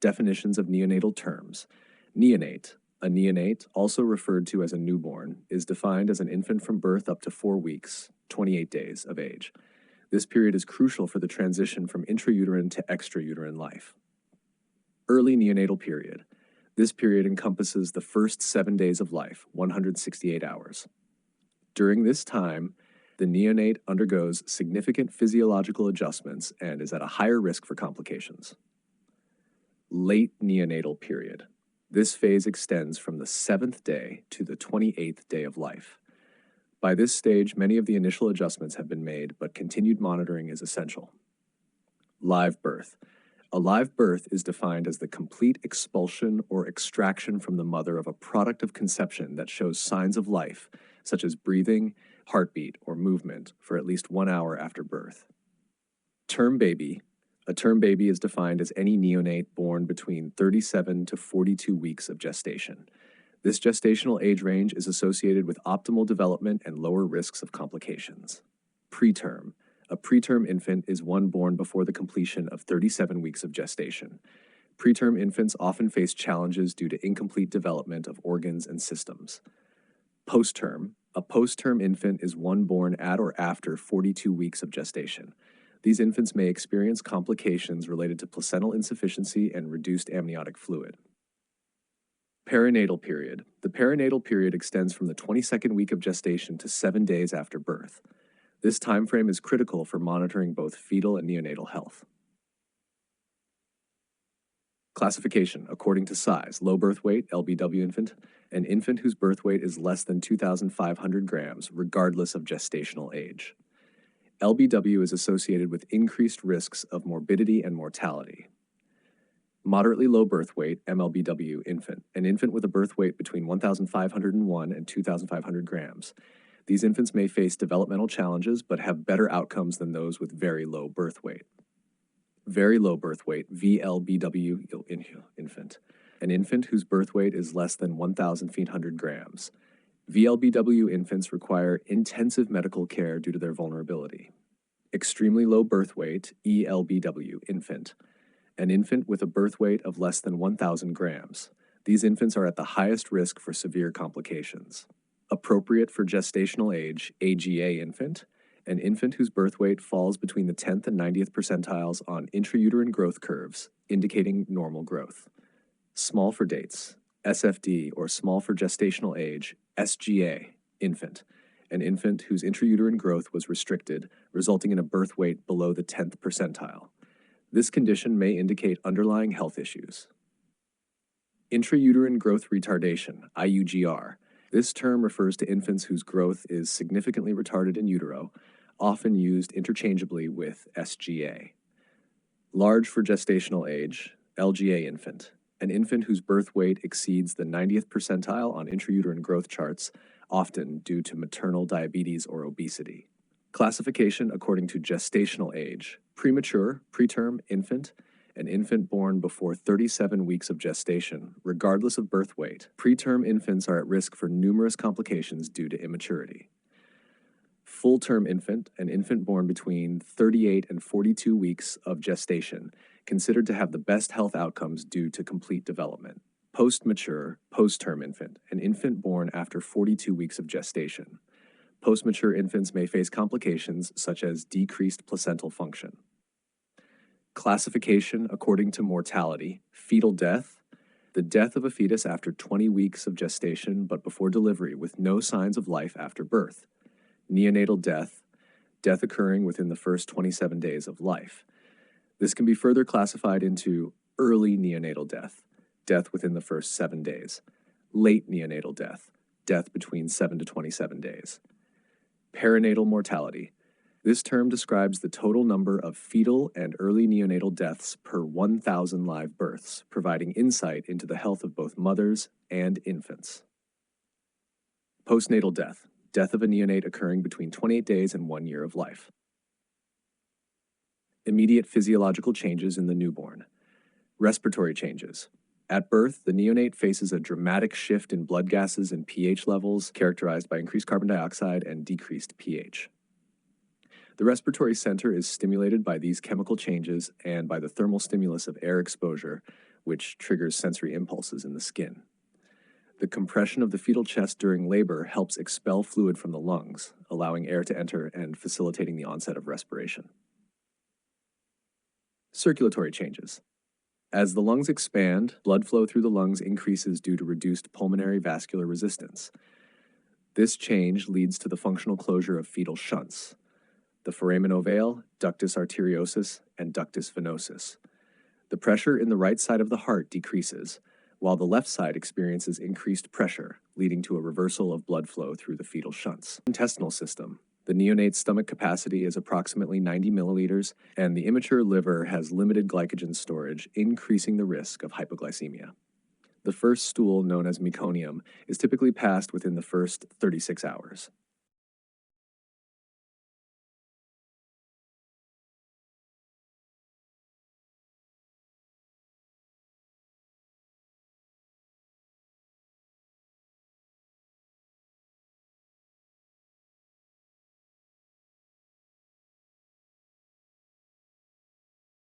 Definitions of neonatal terms. Neonate. A neonate, also referred to as a newborn, is defined as an infant from birth up to 4 weeks, 28 days of age. This period is crucial for the transition from intrauterine to extrauterine life. Early neonatal period. This period encompasses the first 7 days of life, 168 hours. During this time, the neonate undergoes significant physiological adjustments and is at a higher risk for complications. Late neonatal period. This phase extends from the 7th day to the 28th day of life. By this stage, many of the initial adjustments have been made, but continued monitoring is essential. Live birth. A live birth is defined as the complete expulsion or extraction from the mother of a product of conception that shows signs of life, such as breathing, heartbeat, or movement, for at least 1 hour after birth. Term baby. A term baby is defined as any neonate born between 37 to 42 weeks of gestation. This gestational age range is associated with optimal development and lower risks of complications. Preterm. A preterm infant is one born before the completion of 37 weeks of gestation. Preterm infants often face challenges due to incomplete development of organs and systems. Postterm. A postterm infant is one born at or after 42 weeks of gestation. These infants may experience complications related to placental insufficiency and reduced amniotic fluid. Perinatal period. The perinatal period extends from the 22nd week of gestation to 7 days after birth. This time frame is critical for monitoring both fetal and neonatal health. Classification according to size: low birth weight, LBW infant, an infant whose birth weight is less than 2,500 grams, regardless of gestational age. LBW is associated with increased risks of morbidity and mortality. Moderately low birth weight, MLBW infant, an infant with a birth weight between 1,501 and 2,500 grams. These infants may face developmental challenges but have better outcomes than those with very low birth weight. Very low birth weight, VLBW infant, an infant whose birth weight is less than 1,500 grams. VLBW infants require intensive medical care due to their vulnerability. Extremely low birth weight, ELBW infant, an infant with a birth weight of less than 1,000 grams. These infants are at the highest risk for severe complications. Appropriate for gestational age, AGA infant, an infant whose birth weight falls between the 10th and 90th percentiles on intrauterine growth curves, indicating normal growth. Small for dates, SFD, or small for gestational age, SGA infant, an infant whose intrauterine growth was restricted, resulting in a birth weight below the 10th percentile. This condition may indicate underlying health issues. Intrauterine growth retardation, IUGR. This term refers to infants whose growth is significantly retarded in utero, often used interchangeably with SGA. Large for gestational age, LGA infant, an infant whose birth weight exceeds the 90th percentile on intrauterine growth charts, often due to maternal diabetes or obesity. Classification according to gestational age: premature, preterm infant, an infant born before 37 weeks of gestation, regardless of birth weight. Preterm infants are at risk for numerous complications due to immaturity. Full-term infant, an infant born between 38 and 42 weeks of gestation, considered to have the best health outcomes due to complete development. Post-mature, post-term infant, an infant born after 42 weeks of gestation. Post-mature infants may face complications such as decreased placental function. Classification according to mortality: fetal death, the death of a fetus after 20 weeks of gestation but before delivery with no signs of life after birth. Neonatal death, death occurring within the first 27 days of life. This can be further classified into early neonatal death, death within the first 7 days. Late neonatal death, death between 7 to 27 days. Perinatal mortality. This term describes the total number of fetal and early neonatal deaths per 1,000 live births, providing insight into the health of both mothers and infants. Postnatal death, death of a neonate occurring between 28 days and 1 year of life. Immediate physiological changes in the newborn. Respiratory changes. At birth, the neonate faces a dramatic shift in blood gases and pH levels, characterized by increased carbon dioxide and decreased pH. The respiratory center is stimulated by these chemical changes and by the thermal stimulus of air exposure, which triggers sensory impulses in the skin. The compression of the fetal chest during labor helps expel fluid from the lungs, allowing air to enter and facilitating the onset of respiration. Circulatory changes. As the lungs expand, blood flow through the lungs increases due to reduced pulmonary vascular resistance. This change leads to the functional closure of fetal shunts, the foramen ovale, ductus arteriosus, and ductus venosus. The pressure in the right side of the heart decreases, while the left side experiences increased pressure, leading to a reversal of blood flow through the fetal shunts. Intestinal system. The neonate's stomach capacity is approximately 90 milliliters, and the immature liver has limited glycogen storage, increasing the risk of hypoglycemia. The first stool, known as meconium, is typically passed within the first 36 hours.